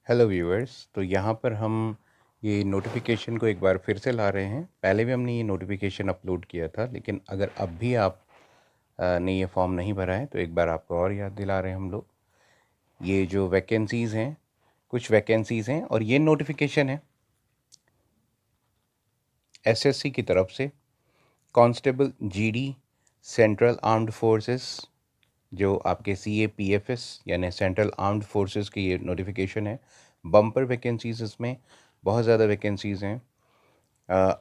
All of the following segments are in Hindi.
Hello viewers. तो यहाँ पर हम ये नोटिफिकेशन को एक बार फिर से ला रहे हैं। पहले भी हमने ये नोटिफिकेशन अपलोड किया था, लेकिन अगर अब भी आप ने ये फॉर्म नहीं भरा है तो एक बार आपको और याद दिला रहे हैं हम लोग। ये जो वैकेंसीज़ हैं, कुछ वैकेंसीज़ हैं और ये नोटिफिकेशन है एसएससी की तरफ से। Constable GD, central armed forces, जो आपके CAPFS यानी सेंट्रल आर्म्ड फोर्सेस की ये नोटिफिकेशन है। बम्पर वैकेंसीज़ इसमें बहुत ज़्यादा वैकेंसीज़ हैं।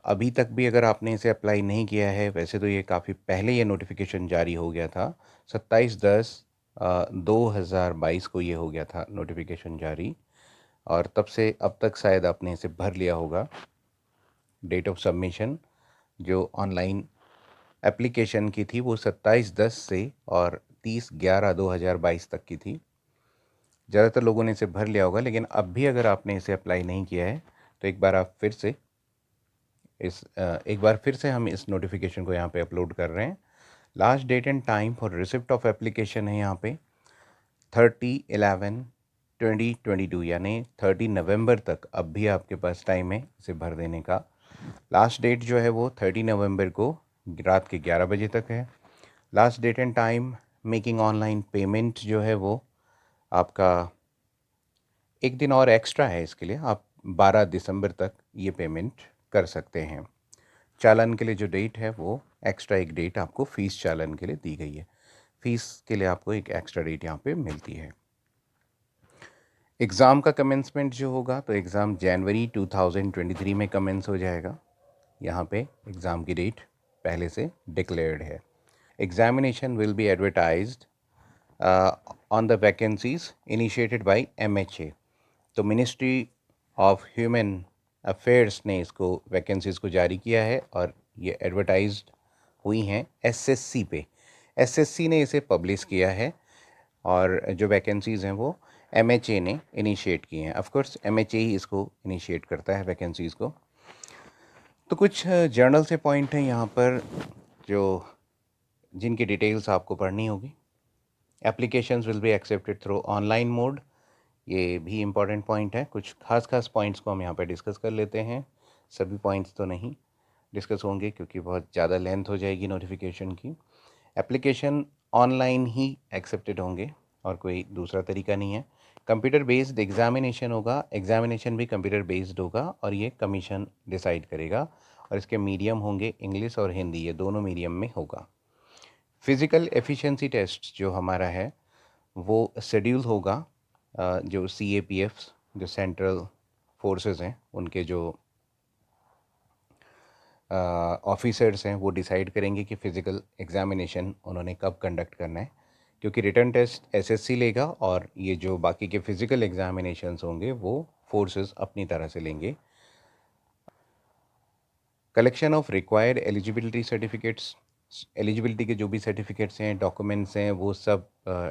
अभी तक भी अगर आपने इसे अप्लाई नहीं किया है, वैसे तो ये काफ़ी पहले ये नोटिफिकेशन जारी हो गया था। 27/10/2022 को ये हो गया था नोटिफिकेशन जारी, और तब से अब तक शायद आपने इसे भर लिया होगा। डेट ऑफ सबमिशन जो ऑनलाइन एप्लीकेशन की थी वो 27/10 से और 30/11/2022 तक की थी। ज़्यादातर लोगों ने इसे भर लिया होगा, लेकिन अब भी अगर आपने इसे अप्लाई नहीं किया है तो एक बार फिर से हम इस नोटिफिकेशन को यहाँ पे अपलोड कर रहे हैं। Last date and time for receipt of application है यहाँ पे 30/11/2022, यानी 30 नवंबर तक अब भी आपके पास टाइम है इसे भर देने का। लास्ट डेट जो है वो 30 नवंबर को रात के 11 बजे तक है। Last date and time making online payment जो है वो आपका एक दिन और एक्स्ट्रा है, इसके लिए आप 12 दिसंबर तक ये पेमेंट कर सकते हैं। चालान के लिए जो डेट है वो एक्स्ट्रा एक डेट आपको फ़ीस चालान के लिए दी गई है। फ़ीस के लिए आपको एक एक्स्ट्रा डेट यहाँ पे मिलती है। एग्ज़ाम का कमेंसमेंट जो होगा, तो एग्ज़ाम जनवरी 2023 में कमेंस हो जाएगा। यहाँ पे एग्ज़ाम की डेट पहले से डिक्लेयर्ड है। Examination will be advertised on the vacancies initiated by MHA। तो मिनिस्ट्री ऑफ ह्यूमन अफेयर्स ने इसको वैकेंसीज़ को जारी किया है और ये एडवर्टाइज्ड हुई हैं SSC पे। SSC ने इसे पब्लिश किया है और जो वैकेंसीज़ हैं वो MHA ने इनिशिएट की हैं। ऑफ कोर्स MHA ही इसको इनिशिएट करता है वैकेंसीज़ को। तो कुछ जर्नल से पॉइंट हैं यहाँ पर जो जिनकी डिटेल्स आपको पढ़नी होगी। Applications will be accepted through online mode, ये भी इम्पॉर्टेंट पॉइंट है। कुछ खास पॉइंट्स को हम यहाँ पे डिस्कस कर लेते हैं। सभी पॉइंट्स तो नहीं डिस्कस होंगे क्योंकि बहुत ज़्यादा लेंथ हो जाएगी नोटिफिकेशन की। एप्लीकेशन ऑनलाइन ही एक्सेप्टेड होंगे और कोई दूसरा तरीका नहीं है। कंप्यूटर बेस्ड एग्जामिनेशन होगा, एग्जामिनेशन भी कंप्यूटर बेस्ड होगा और ये कमीशन डिसाइड करेगा, और इसके मीडियम होंगे इंग्लिश और हिंदी, ये दोनों मीडियम में होगा। फिज़िकल एफिशिएंसी टेस्ट जो हमारा है वो शेड्यूल होगा जो CAPF जो सेंट्रल फोर्सेस हैं उनके जो ऑफिसर्स हैं वो डिसाइड करेंगे कि फ़िज़िकल एग्ज़ामिनेशन उन्होंने कब कंडक्ट करना है, क्योंकि रिटन टेस्ट SSC लेगा और ये जो बाकी के फ़िज़िकल एग्ज़ामिनेशंस होंगे वो फोर्सेस अपनी तरह से लेंगे। Collection of required eligibility certificates, eligibility के जो भी सर्टिफिकेट्स हैं, डॉक्यूमेंट्स हैं, वो सब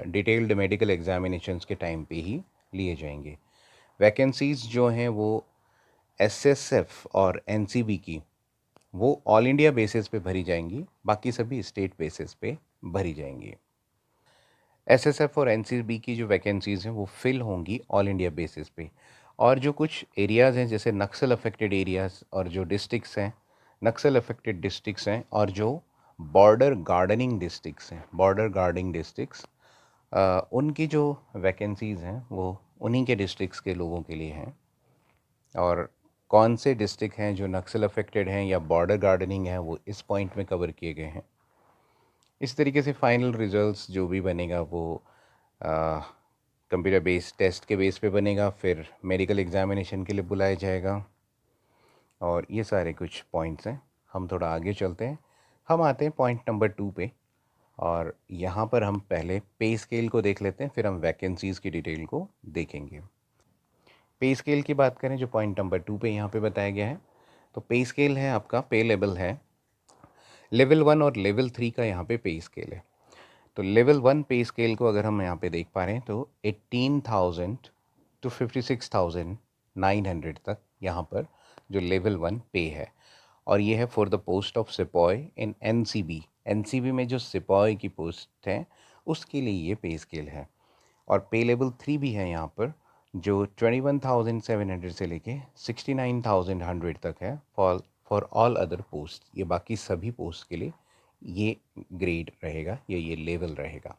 डिटेल्ड मेडिकल एग्ज़ामिनेशंस के टाइम पे ही लिए जाएंगे। वैकेंसीज़ जो हैं वो SSF और NCB की वो ऑल इंडिया बेसिस पे भरी जाएंगी, बाकी सभी स्टेट बेसिस पे भरी जाएंगी। SSF और NCB की जो वैकेंसीज़ हैं वो फिल होंगी ऑल इंडिया बेसिस पे। और जो कुछ एरियाज़ हैं जैसे नक्सल अफेक्टेड एरियाज़ और जो डिस्ट्रिक्ट्स हैं, नक्सल अफेक्टेड डिस्ट्रिक्ट्स हैं, और जो बॉर्डर गार्डनिंग डिस्ट्रिक्ट्स हैं, बॉर्डर गार्डिंग डिस्ट्रिक्ट्स, उनकी जो वैकेंसीज़ हैं वो उन्हीं के डिस्ट्रिक्ट्स के लोगों के लिए हैं। और कौन से डिस्ट्रिक्ट हैं जो नक्सल अफेक्टेड हैं या बॉर्डर गार्डनिंग है वो इस पॉइंट में कवर किए गए हैं। इस तरीके से फाइनल रिजल्ट्स जो भी बनेगा वो कंप्यूटर बेस्ड टेस्ट के बेस पे बनेगा, फिर मेडिकल एग्जामिनेशन के लिए बुलाया जाएगा। और ये सारे कुछ पॉइंट्स हैं। हम थोड़ा आगे चलते हैं, हम आते हैं पॉइंट नंबर 2 पे, और यहाँ पर हम पहले पे स्केल को देख लेते हैं, फिर हम वैकेंसीज़ की डिटेल को देखेंगे। पे स्केल की बात करें जो पॉइंट नंबर 2 पे यहाँ पे बताया गया है, तो पे स्केल है आपका, पे लेवल है लेवल 1 और लेवल 3 का यहाँ पे स्केल है। तो लेवल 1 पे स्केल को अगर हम यहाँ पे देख पा रहे हैं तो 18,000 टू 56,900 तक यहाँ पर जो लेवल 1 पे है, और ये है for the post of sepoy in NCB। NCB में जो सिपॉय की पोस्ट है उसके लिए ये पे स्केल है। और पे लेवल 3 भी है यहाँ पर, जो 21,700 से लेके 69,100 तक है फॉर ऑल अदर पोस्ट। ये बाकी सभी पोस्ट के लिए ये ग्रेड रहेगा, ये लेवल रहेगा।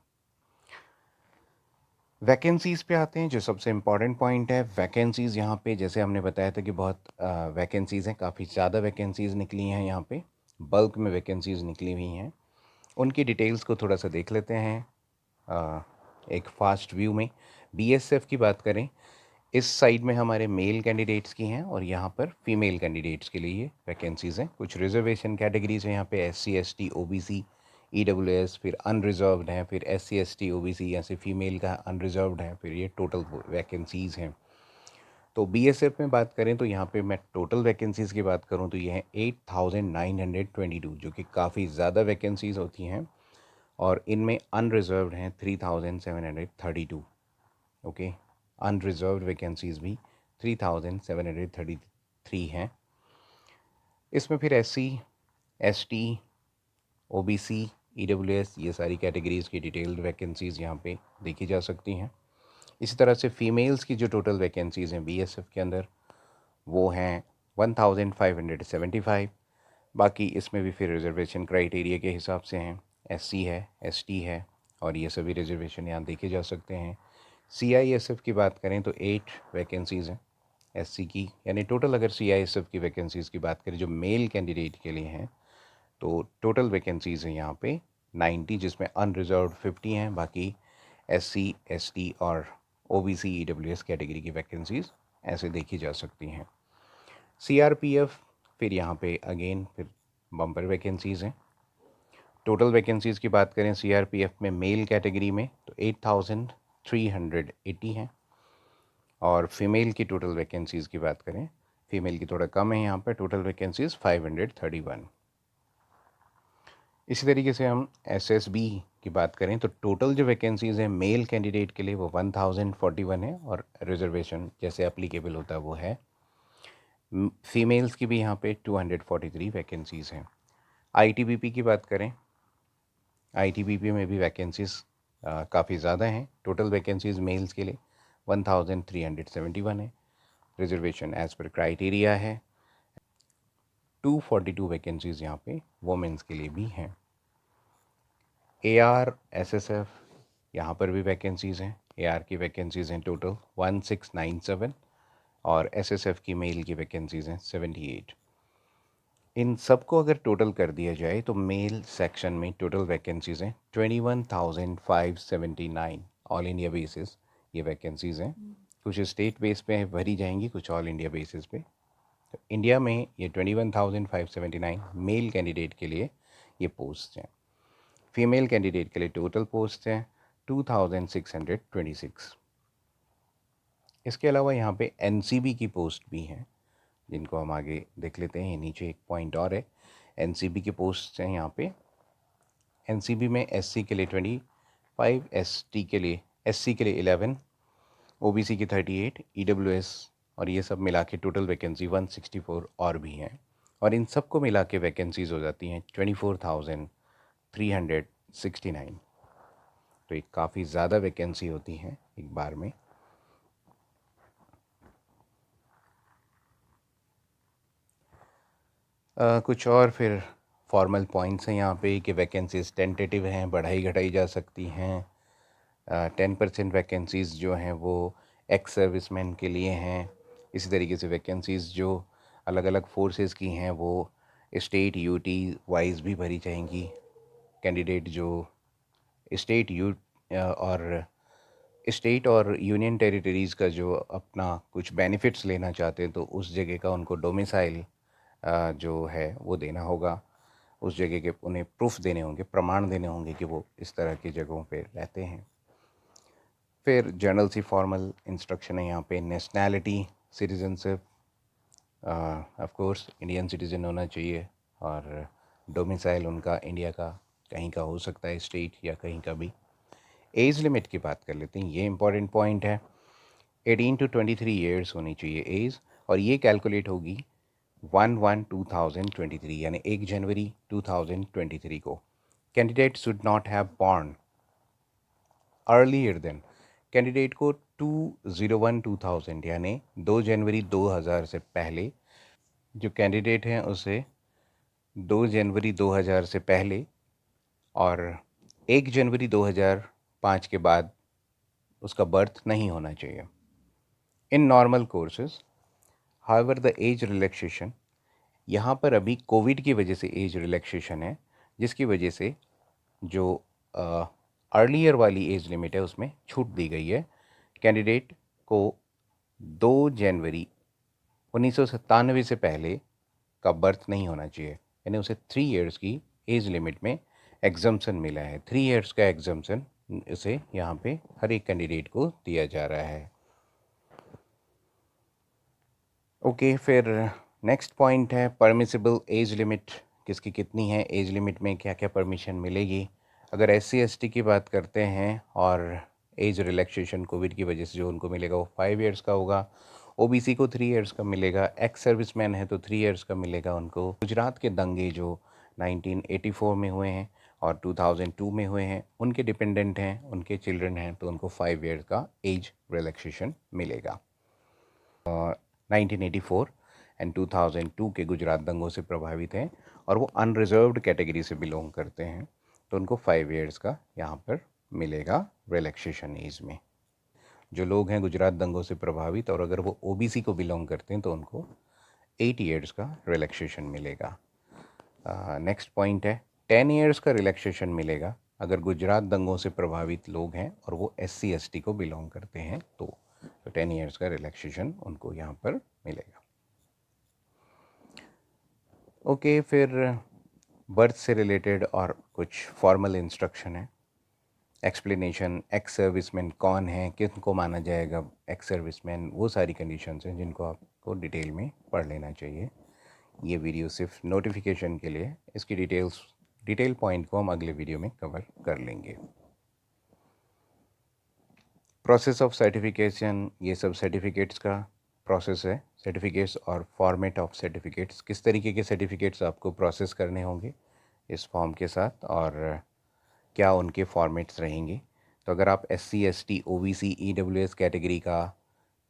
वैकेंसीज़ पे आते हैं, जो सबसे इम्पॉर्टेंट पॉइंट है। वैकेंसीज़ यहाँ पे जैसे हमने बताया था कि बहुत वैकेंसीज़ हैं, काफ़ी ज़्यादा वैकेंसीज़ निकली हैं, यहाँ पे बल्क में वैकेंसीज़ निकली हुई हैं। उनकी डिटेल्स को थोड़ा सा देख लेते हैं एक फास्ट व्यू में। बीएसएफ की बात करें, इस साइड में हमारे मेल कैंडिडेट्स की हैं और यहाँ पर फीमेल कैंडिडेट्स के लिए ये वैकेंसीज़ हैं। कुछ रिजर्वेशन कैटेगरीज हैं यहाँ पे, एससी एसटी ओबीसी ईडब्ल्यूएस, फिर अनरिजर्व्ड हैं, फिर एससी एसटी ओबीसी, ऐसे फीमेल का अनरिजर्व्ड है, फिर ये टोटल वैकेंसीज़ हैं। तो बीएसएफ में बात करें तो यहाँ पे मैं टोटल वैकेंसीज़ की बात करूँ तो ये हैं 8,922, जो कि काफ़ी ज़्यादा वैकेंसीज़ होती हैं। और इनमें अनरिजर्व्ड हैं 3,732। ओके, अनरिजर्व्ड वैकेंसीज़ भी 3,733 हैं। इसमें फिर एससी एसटी ओबीसी ईडब्ल्यूएस, ये सारी कैटेगरीज़ की डिटेल्ड वैकेंसीज़ यहाँ पे देखी जा सकती हैं। इसी तरह से फ़ीमेल्स की जो टोटल वैकेंसीज़ हैं बीएसएफ के अंदर वो हैं 1,575। बाकी इसमें भी फिर रिजर्वेशन क्राइटेरिया के हिसाब से हैं, एससी है, एसटी है, और ये सभी रिजर्वेशन यहाँ देखे जा सकते हैं। सीआईएसएफ की बात करें तो 8 वैकेंसीज़ हैं एससी की, यानी टोटल अगर सीआईएसएफ की वैकेंसीज़ की बात करें जो मेल कैंडिडेट के लिए हैं तो टोटल वैकेंसीज़ हैं यहाँ पे 90, जिसमें अनरिजर्व्ड 50 हैं। बाकी एससी एसटी और ओबीसी ईडब्ल्यूएस कैटेगरी की वैकेंसीज़ ऐसे देखी जा सकती हैं। सीआरपीएफ फिर यहाँ पे अगेन फिर बम्पर वैकेंसीज़ हैं। टोटल वैकेंसीज़ की बात करें सीआरपीएफ में मेल कैटेगरी में तो 8,380 हैं, और फीमेल की टोटल वैकेंसीज़ की बात करें, फीमेल की थोड़ा कम है यहाँ पर, टोटल वैकेंसीज़ 531। इसी तरीके से हम एसएसबी की बात करें तो टोटल जो वैकेंसीज़ हैं मेल कैंडिडेट के लिए वो 1,041 है, और रिजर्वेशन जैसे एप्लीकेबल होता है वो है। फीमेल्स की भी यहाँ पे 243 वैकेंसीज़ हैं। आईटीबीपी की बात करें, आईटीबीपी में भी वैकेंसीज़ काफ़ी ज़्यादा हैं। टोटल वैकेंसीज़ मेल्स के लिए 1,371 है, रिजर्वेशन एज़ पर क्राइटेरिया है। 242 वैकेंसीज़ यहाँ पे वोमेंस के लिए भी हैं। एआर एसएसएफ, यहाँ पर भी वैकेंसीज़ हैं। एआर की वैकेंसीज़ हैं टोटल 1697, और एसएसएफ की मेल की वैकेंसीज़ हैं 78। इन सबको अगर टोटल कर दिया जाए तो मेल सेक्शन में टोटल वैकेंसीज़ हैं 21,579 ऑल इंडिया बेसिस ये वैकेंसीज़ हैं। कुछ स्टेट बेस पे भरी जाएंगी, कुछ ऑल इंडिया बेसिस पे। तो इंडिया में ये 21,579 मेल कैंडिडेट के लिए ये पोस्ट हैं। फीमेल कैंडिडेट के लिए टोटल पोस्ट हैं 2,626। इसके अलावा यहाँ पे एनसीबी की पोस्ट भी हैं, जिनको हम आगे देख लेते हैं। नीचे एक पॉइंट और है, एनसीबी की पोस्ट हैं यहाँ पे। एनसीबी में एससी के लिए 25, एससी के लिए 11, ओबीसी की 38, ईडब्ल्यूएस और ये सब मिला के टोटल वैकेंसी 164 और भी हैं, और इन सबको मिला के वैकेंसीज हो जाती हैं 24,369। तो एक काफ़ी ज़्यादा वैकेंसी होती हैं एक बार में। कुछ और फिर फॉर्मल पॉइंट्स हैं यहाँ पे कि वैकेंसीज टेंटेटिव हैं, बढ़ाई घटाई जा सकती हैं। 10% वैकेंसीज़ जो हैं वो एक्स सर्विसमैन के लिए हैं। इसी तरीके से वैकेंसीज़ जो अलग अलग फोर्सेस की हैं वो स्टेट यूटी वाइज भी भरी जाएंगी। कैंडिडेट जो स्टेट यू और स्टेट और यूनियन टेरिटरीज़ का जो अपना कुछ बेनिफिट्स लेना चाहते हैं तो उस जगह का उनको डोमिसाइल जो है वो देना होगा। उस जगह के उन्हें प्रूफ देने होंगे, प्रमाण देने होंगे कि वो इस तरह की जगहों पे रहते हैं। फिर जनरल सी फॉर्मल इंस्ट्रक्शन है यहाँ पे। Nationality, citizenship, of course Indian citizen होना चाहिए, और डोमिसाइल उनका इंडिया का कहीं का हो सकता है, स्टेट या कहीं का भी। एज लिमिट की बात कर लेते हैं, ये इंपॉर्टेंट पॉइंट है। 18 to 23 ईयर्स होनी चाहिए एज, और ये कैलकुलेट होगी 1/1/2023 यानी 1 जनवरी 2023 को। Candidate should not have born earlier than, candidate को 2/01/2000 यानी 2 जनवरी 2000 से पहले जो कैंडिडेट हैं उसे 2 जनवरी 2000 से पहले और 1 जनवरी 2005 के बाद उसका बर्थ नहीं होना चाहिए। In normal courses however the age relaxation, यहाँ पर अभी कोविड की वजह से एज रिलैक्सेशन है, जिसकी वजह से जो अर्लियर वाली एज लिमिट है उसमें छूट दी गई है। कैंडिडेट को 2 जनवरी 1997 से पहले का बर्थ नहीं होना चाहिए, यानी उसे 3 इयर्स की एज लिमिट में एग्जम्पशन मिला है। 3 इयर्स का एग्जम्पशन इसे यहाँ पे हर एक कैंडिडेट को दिया जा रहा है। ओके, फिर नेक्स्ट पॉइंट है परमिसिबल एज लिमिट, किसकी कितनी है, एज लिमिट में क्या क्या परमिशन मिलेगी। अगर SC/ST की बात करते हैं और एज रिलैक्सेशन कोविड की वजह से जो उनको मिलेगा वो 5 इयर्स का होगा। OBC को 3 इयर्स का मिलेगा। एक्स सर्विसमैन है तो 3 इयर्स का मिलेगा उनको। गुजरात के दंगे जो 1984 में हुए हैं और 2002 में हुए हैं, उनके डिपेंडेंट हैं, उनके चिल्ड्रन हैं, तो उनको 5 इयर्स का एज रिलैक्सेशन मिलेगा। 1984 एंड 2002 के गुजरात दंगों से प्रभावित हैं और वो अनरिजर्व्ड कैटेगरी से बिलोंग करते हैं, तो उनको 5 इयर्स का यहाँ पर मिलेगा रिलैक्सेशन एज में। जो लोग हैं गुजरात दंगों से प्रभावित और अगर वो OBC को बिलोंग करते हैं तो उनको 8 इयर्स का रिलैक्सेशन मिलेगा। नेक्स्ट पॉइंट है 10 इयर्स का रिलैक्सेशन मिलेगा अगर गुजरात दंगों से प्रभावित लोग हैं और वो SC/ST को बिलोंग करते हैं, तो 10 इयर्स का रिलैक्सेशन उनको यहाँ पर मिलेगा। ओके, फिर बर्थ से रिलेटेड और कुछ फॉर्मल इंस्ट्रक्शन है। एक्सप्लेनेशन, एक्स सर्विसमैन कौन है, किनको माना जाएगा एक्स सर्विसमैन, वो सारी कंडीशंस हैं जिनको आपको डिटेल में पढ़ लेना चाहिए। ये वीडियो सिर्फ नोटिफिकेशन के लिए, इसकी डिटेल पॉइंट को हम अगले वीडियो में कवर कर लेंगे। प्रोसेस ऑफ सर्टिफिकेशन, ये सब सर्टिफिकेट्स का प्रोसेस है। सर्टिफिकेट्स और फॉर्मेट ऑफ सर्टिफिकेट्स, किस तरीके के सर्टिफिकेट्स आपको प्रोसेस करने होंगे इस फॉर्म के साथ और क्या उनके फॉर्मेट्स रहेंगे। तो अगर आप SC/ST OBC EWS कैटेगरी का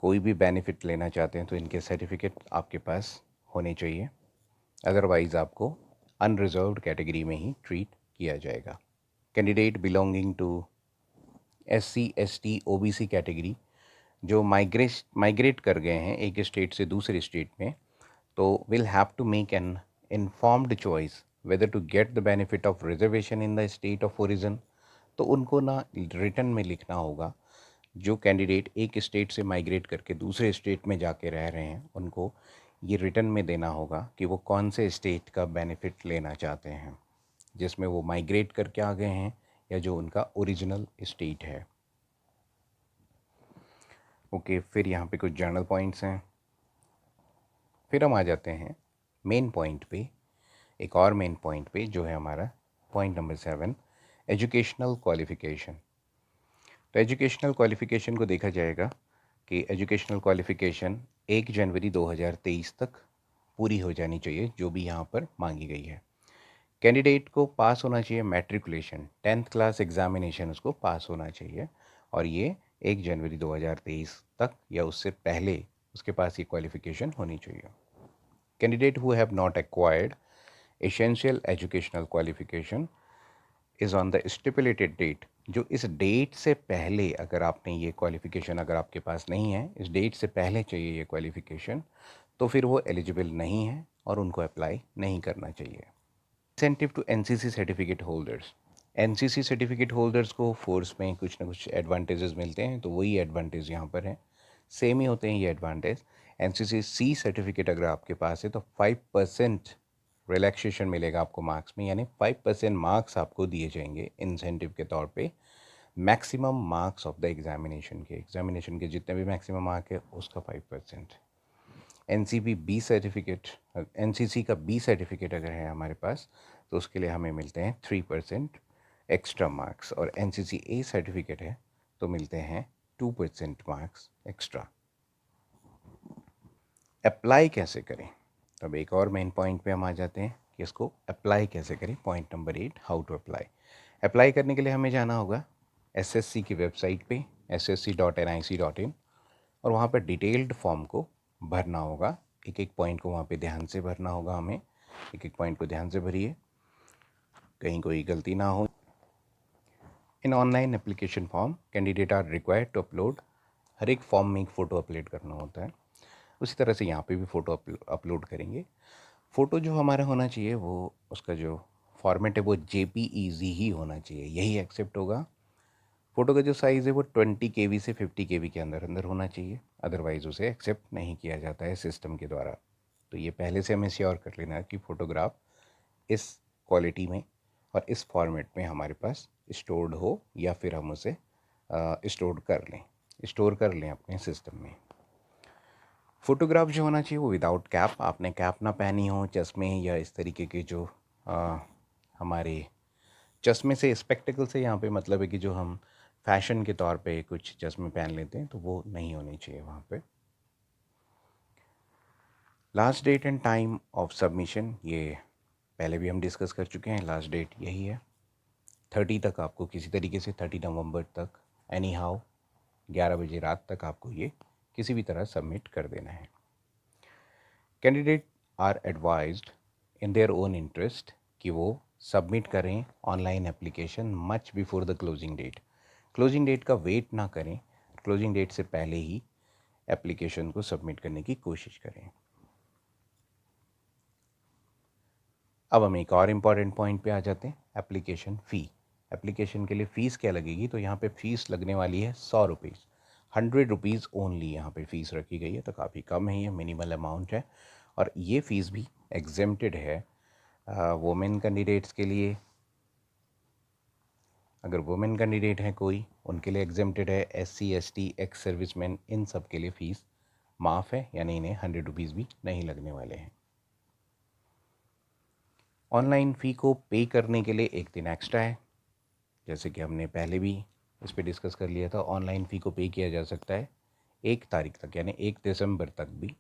कोई भी बेनिफिट लेना चाहते हैं तो इनके सर्टिफिकेट आपके पास होने चाहिए, अदरवाइज़ आपको अनरिजर्व्ड कैटेगरी में ही ट्रीट किया जाएगा। Candidate belonging to SC/ST OBC category जो माइग्रेट कर गए हैं एक स्टेट से दूसरे स्टेट में, तो will have to make an informed choice whether to get the benefit of reservation in the state of origin. तो उनको ना रिटर्न में लिखना होगा, जो कैंडिडेट एक स्टेट से माइग्रेट करके दूसरे स्टेट में जाके रह रहे हैं उनको ये रिटर्न में देना होगा कि वो कौन से स्टेट का बेनिफिट लेना चाहते हैं, जिसमें वो माइग्रेट करके आ गए हैं या जो उनका ओरिजिनल स्टेट है। ओके, फिर यहाँ पे कुछ जर्नल पॉइंट्स हैं। फिर हम आ जाते हैं मेन पॉइंट पे, एक और मेन पॉइंट पे जो है हमारा पॉइंट नंबर 7, एजुकेशनल क्वालिफ़िकेशन। तो एजुकेशनल क्वालिफ़िकेशन को देखा जाएगा कि एजुकेशनल क्वालिफ़िकेशन 1 जनवरी 2023 तक पूरी हो जानी चाहिए, जो भी यहाँ पर मांगी गई है। कैंडिडेट को पास होना चाहिए मैट्रिकुलेशन, 10th क्लास एग्जामिनेशन उसको पास होना चाहिए और ये 1 जनवरी 2023 तक या उससे पहले उसके पास ये क्वालिफ़िकेशन होनी चाहिए। Candidate who have not acquired essential educational qualification is on the stipulated date, जो इस डेट से पहले अगर आपने ये क्वालिफ़िकेशन अगर आपके पास नहीं है, इस डेट से पहले चाहिए ये क्वालिफ़िकेशन, तो फिर वो एलिजिबल नहीं है और उनको अप्लाई नहीं करना चाहिए। Incentive to NCC certificate holders, NCC certificate holders को फोर्स में कुछ ना कुछ एडवांटेजेस मिलते हैं, तो वही एडवांटेज यहाँ पर है, सेम ही होते हैं ये एडवांटेज। NCC C सर्टिफिकेट अगर आपके पास है तो 5% रिलैक्सेशन मिलेगा आपको मार्क्स में, यानी 5% मार्क्स आपको दिए जाएंगे इंसेंटिव के तौर पे maximum marks of the examination के जितने भी मैक्सिमम मार्क है उसका 5%। NCC का B सर्टिफिकेट अगर है हमारे पास तो उसके लिए हमें मिलते हैं 3% एक्स्ट्रा मार्क्स, और NCC A सर्टिफिकेट है तो मिलते हैं 2% मार्क्स एक्स्ट्रा। अप्लाई कैसे करें, तो अब एक और मेन पॉइंट पे हम आ जाते हैं कि इसको अप्लाई कैसे करें। Point number 8, how to apply. Apply करने के लिए हमें जाना होगा SSC की वेबसाइट पे ssc.nic.in और वहाँ पर डिटेल्ड फॉर्म को भरना होगा। एक एक पॉइंट को वहाँ पे ध्यान से भरना होगा हमें। एक एक पॉइंट को ध्यान से भरिए, कहीं कोई गलती ना हो। In online application form candidate are required to upload, हर एक फॉर्म में एक फ़ोटो अपलोड करना होता है। उसी तरह से यहाँ पे भी फ़ोटो अपलोड करेंगे। फ़ोटो जो हमारा होना चाहिए वो उसका जो फॉर्मेट है वो JPEG ही होना चाहिए, यही एक्सेप्ट होगा। फ़ोटो का जो साइज़ है वो 20 KB से 50 KB के अंदर अंदर होना चाहिए, अदरवाइज़ उसे एक्सेप्ट नहीं किया जाता है सिस्टम के द्वारा। तो ये पहले से हमें श्योर कर लेना है कि फ़ोटोग्राफ इस क्वालिटी में और इस फॉर्मेट में हमारे पास स्टोर्ड हो, या फिर हम उसे स्टोर कर लें अपने सिस्टम में। फ़ोटोग्राफ जो होना चाहिए वो विदाउट कैप, आपने कैप ना पहनी हो, चश्मे या इस तरीके के जो हमारे चश्मे से, स्पेक्टिकल से यहाँ पे मतलब है कि जो हम फैशन के तौर पे कुछ चश्मे पहन लेते हैं तो वो नहीं होने चाहिए वहाँ पे। Last date and time of submission, ये पहले भी हम डिस्कस कर चुके हैं। लास्ट डेट यही है 30 तक, आपको किसी तरीके से 30 नवंबर तक एनी हाउ 11 बजे रात तक आपको ये किसी भी तरह सबमिट कर देना है। Candidate are advised in their own interest कि वो सबमिट करें online application much before the closing date. Closing date का वेट ना करें, क्लोजिंग डेट से पहले ही एप्लीकेशन को सबमिट करने की कोशिश करें। अब हम एक और इम्पॉर्टेंट पॉइंट पे आ जाते हैं, एप्लीकेशन फ़ी। एप्लीकेशन के लिए फ़ीस क्या लगेगी, तो यहाँ पे फ़ीस लगने वाली है 100 रुपीज़, 100 रुपीज़ ओनली यहाँ पे फ़ीस रखी गई है। तो काफ़ी कम है, ये मिनिमल अमाउंट है। और ये फ़ीस भी एग्जेम्प्टेड है वुमेन कैंडिडेट्स के लिए। अगर वुमेन कैंडिडेट हैं कोई, उनके लिए एग्जेम्प्टेड है। SC ST एक्स सर्विसमैन, इन सब के लिए फ़ीस माफ़ है, यानी इन्हें 100 रुपीज़ भी नहीं लगने वाले हैं। ऑनलाइन फ़ी को पे करने के लिए एक दिन एक्स्ट्रा है, जैसे कि हमने पहले भी इस पर डिस्कस कर लिया था। ऑनलाइन फ़ी को पे किया जा सकता है 1 तारीख तक, यानी 1 दिसंबर तक भी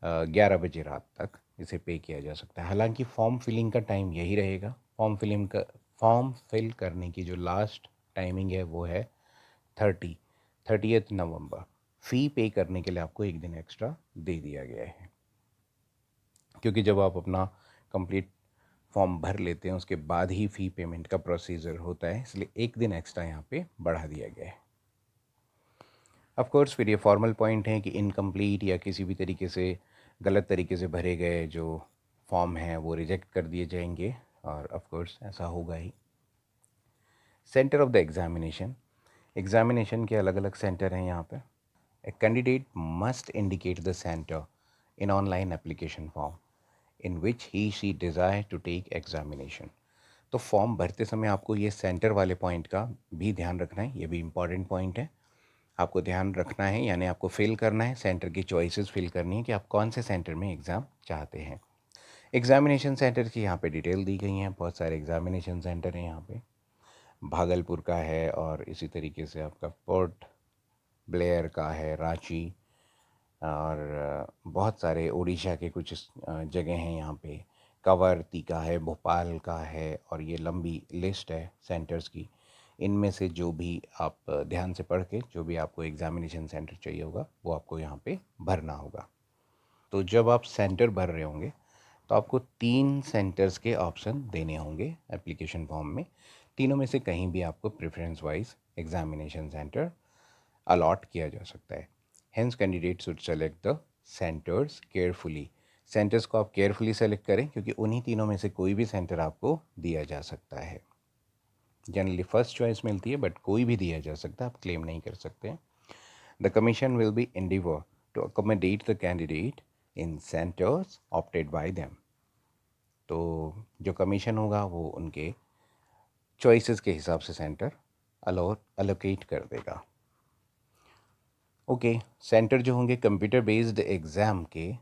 11 बजे रात तक इसे पे किया जा सकता है। हालांकि फॉर्म फिलिंग का टाइम यही रहेगा। फॉर्म फिल करने की जो लास्ट टाइमिंग है वो है 30 नवंबर। फ़ी पे करने के लिए आपको एक दिन एक्स्ट्रा दे दिया गया है, क्योंकि जब आप अपना कंप्लीट फॉर्म भर लेते हैं उसके बाद ही फ़ी पेमेंट का प्रोसीजर होता है, इसलिए एक दिन एक्स्ट्रा यहाँ पे बढ़ा दिया गया है। ऑफ कोर्स फिर ये फॉर्मल पॉइंट है कि इनकम्प्लीट या किसी भी तरीके से गलत तरीके से भरे गए जो फॉर्म हैं वो रिजेक्ट कर दिए जाएंगे, और ऑफ कोर्स ऐसा होगा ही। सेंटर ऑफ द एग्जामिनेशन के अलग अलग सेंटर हैं यहाँ पे। A candidate must indicate the centre in online application form in which he she desire to take examination. तो फॉर्म भरते समय आपको ये सेंटर वाले पॉइंट का भी ध्यान रखना है, ये भी इम्पॉर्टेंट पॉइंट है। आपको ध्यान रखना है, यानी आपको फिल करना है, सेंटर की चॉइसेस फिल करनी है कि आप कौन से सेंटर में एग्ज़ाम चाहते हैं। एग्ज़ामिनेशन सेंटर की यहाँ पे डिटेल दी गई हैं, बहुत सारे एग्ज़ामिनेशन सेंटर हैं यहाँ पे। भागलपुर का है, और इसी तरीके से आपका पोर्ट ब्लेयर का है, रांची, और बहुत सारे उड़ीसा के कुछ जगह हैं यहाँ पे। कवारती का है, भोपाल का है, और ये लंबी लिस्ट है सेंटर्स की। इनमें से जो भी आप ध्यान से पढ़ के जो भी आपको एग्ज़ामिनेशन सेंटर चाहिए होगा वो आपको यहाँ पे भरना होगा। तो जब आप सेंटर भर रहे होंगे तो आपको 3 सेंटर्स के ऑप्शन देने होंगे एप्लीकेशन फॉर्म में। तीनों में से कहीं भी आपको preference wise examination centre allot किया जा सकता है। Hence candidate should select the centres carefully. Centres को आप केयरफुली सेलेक्ट करें, क्योंकि उन्हीं तीनों में से कोई भी सेंटर आपको दिया जा सकता है। जनरली फर्स्ट चॉइस मिलती है, बट कोई भी दिया जा सकता है, आप क्लेम नहीं कर सकते। The commission will be endeavor to accommodate the candidate in centres opted by them. तो जो कमीशन होगा वो उनके चॉइसेस के हिसाब से सेंटर अलोकेट कर देगा। ओके, सेंटर जो होंगे कंप्यूटर बेस्ड एग्ज़ाम के,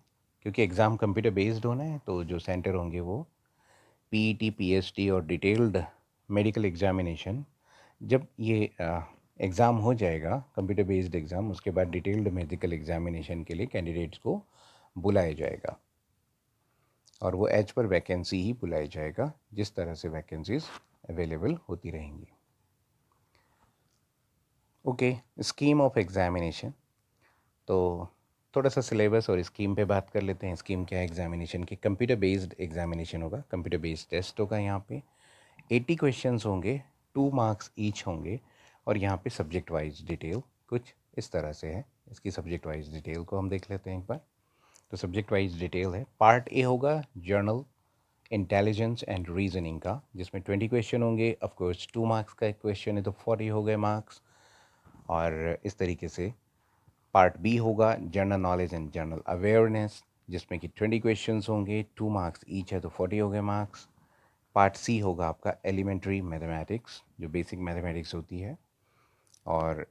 क्योंकि एग्ज़ाम कंप्यूटर बेस्ड होना है तो जो सेंटर होंगे वो PET PST और डिटेल्ड मेडिकल एग्ज़ामिनेशन। जब ये एग्ज़ाम हो जाएगा कंप्यूटर बेस्ड एग्ज़ाम, उसके बाद डिटेल्ड मेडिकल एग्ज़ामिनेशन के लिए कैंडिडेट्स को बुलाया जाएगा, और वो एज पर वैकेंसी ही बुलाया जाएगा, जिस तरह से वैकेंसीज अवेलेबल होती रहेंगी। Okay, scheme of examination. तो थोड़ा सा सिलेबस और स्कीम पे बात कर लेते हैं। स्कीम क्या है एग्जामिनेशन की? कंप्यूटर बेस्ड एग्जामिनेशन होगा, कंप्यूटर बेस्ड टेस्ट होगा। यहाँ पे 80 क्वेश्चंस होंगे, 2 मार्क्स ईच होंगे। और यहाँ पे सब्जेक्ट वाइज डिटेल कुछ इस तरह से है। इसकी सब्जेक्ट वाइज डिटेल को हम देख लेते हैं एक बार। तो सब्जेक्ट वाइज डिटेल है, पार्ट ए होगा जर्नल इंटेलिजेंस एंड रीजनिंग का, जिसमें 20 क्वेश्चन होंगे। ऑफकोर्स 2 मार्क्स का एक क्वेश्चन है तो 40 हो गए मार्क्स। और इस तरीके से पार्ट बी होगा general knowledge and general awareness, जिसमें कि 20 क्वेश्चंस होंगे, 2 मार्क्स ईच है तो 40 हो गए मार्क्स। पार्ट सी होगा आपका एलिमेंट्री मैथमेटिक्स, जो बेसिक मैथमेटिक्स होती है, और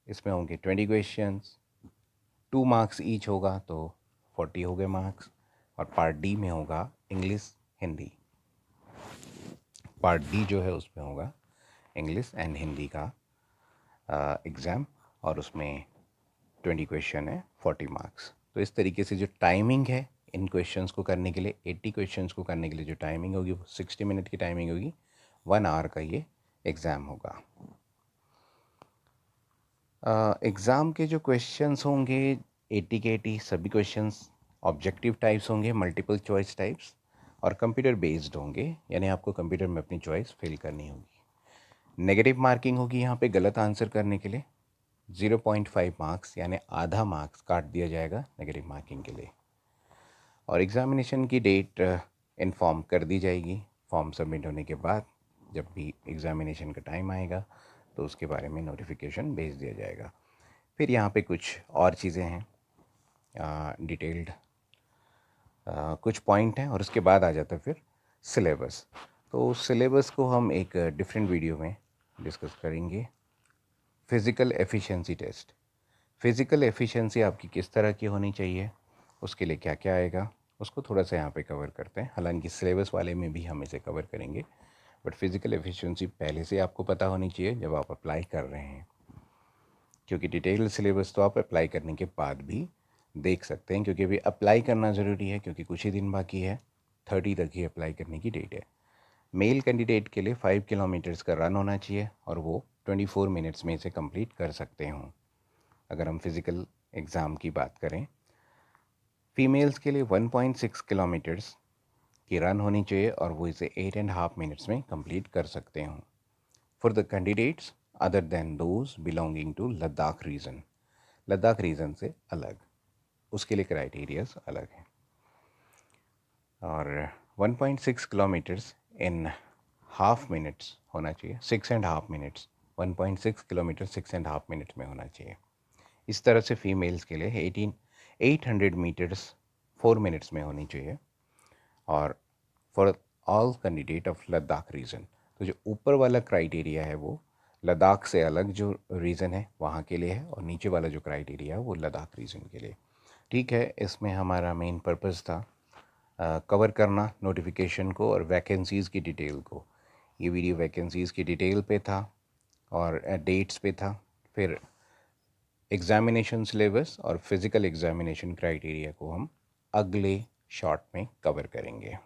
इसमें होंगे 20 क्वेश्चंस, 2 मार्क्स ईच होगा तो 40 हो गए मार्क्स। और पार्ट डी में होगा इंग्लिश हिंदी। पार्ट डी जो है उसमें होगा इंग्लिश एंड हिंदी का एग्ज़ाम, और उसमें 20 क्वेश्चन है, 40 मार्क्स। तो इस तरीके से जो टाइमिंग है इन क्वेश्चंस को करने के लिए, 80 क्वेश्चंस को करने के लिए जो टाइमिंग होगी वो 60 मिनट की टाइमिंग होगी। 1 आवर का ये एग्ज़ाम होगा। एग्ज़ाम के जो क्वेश्चंस होंगे 80 के 80 सभी क्वेश्चंस ऑब्जेक्टिव टाइप्स होंगे, मल्टीपल चॉइस टाइप्स, और कंप्यूटर बेस्ड होंगे, यानी आपको कंप्यूटर में अपनी चॉइस फिल करनी होगी। नेगेटिव मार्किंग होगी यहाँ पे गलत आंसर करने के लिए। 0.5 मार्क्स यानी आधा मार्क्स काट दिया जाएगा नेगेटिव मार्किंग के लिए। और एग्ज़ामिनेशन की डेट इन्फॉर्म कर दी जाएगी फॉर्म सबमिट होने के बाद। जब भी एग्ज़ामिनेशन का टाइम आएगा तो उसके बारे में नोटिफिकेशन भेज दिया जाएगा। फिर यहाँ पे कुछ और चीज़ें हैं डिटेल्ड, कुछ पॉइंट हैं, और उसके बाद आ जाता है फिर सिलेबस। तो सिलेबस को हम एक डिफरेंट वीडियो में डिस्कस करेंगे। Physical efficiency test. Physical efficiency आपकी किस तरह की होनी चाहिए, उसके लिए क्या क्या आएगा, उसको थोड़ा सा यहाँ पे कवर करते हैं। हालांकि सिलेबस वाले में भी हम इसे कवर करेंगे, बट फिज़िकल एफिशिएंसी पहले से आपको पता होनी चाहिए जब आप अप्लाई कर रहे हैं, क्योंकि डिटेल सिलेबस तो आप अप्लाई करने के बाद भी देख सकते हैं, क्योंकि अभी अप्लाई करना ज़रूरी है, क्योंकि कुछ ही दिन बाकी है। 30 तक ही अप्लाई करने की डेट है। मेल कैंडिडेट के लिए 5 किलोमीटर्स का रन होना चाहिए, और वो 24 मिनट्स में इसे कंप्लीट कर सकते हों, अगर हम फिज़िकल एग्ज़ाम की बात करें। फीमेल्स के लिए 1.6 किलोमीटर्स की रन होनी चाहिए, और वो इसे 8.5 मिनट्स में कंप्लीट कर सकते हों। For the candidates other than those belonging to Ladakh region, Ladakh region से अलग, उसके लिए क्राइटेरियाज अलग हैं। और 1.6 किलोमीटर्स इन हाफ मिनट्स होना चाहिए, 6.5 मिनट्स। 1.6 किलोमीटर 6.5 मिनट में होना चाहिए। इस तरह से फीमेल्स के लिए 800 मीटर्स 4 मिनट्स में होनी चाहिए। और for all candidate of Ladakh region, तो जो ऊपर वाला क्राइटेरिया है वो लद्दाख से अलग जो रीज़न है वहाँ के लिए है, और नीचे वाला जो क्राइटेरिया है वो लद्दाख रीजन के लिए। ठीक है, इसमें हमारा मेन पर्पज़ था कवर करना नोटिफिकेशन को और वैकेंसीज़ की डिटेल को। ये वीडियो वैकेंसीज़ की डिटेल पे था और डेट्स पे था। फिर एग्ज़ामिनेशन सिलेबस और फिज़िकल एग्ज़ामिनेशन क्राइटेरिया को हम अगले शॉर्ट में कवर करेंगे।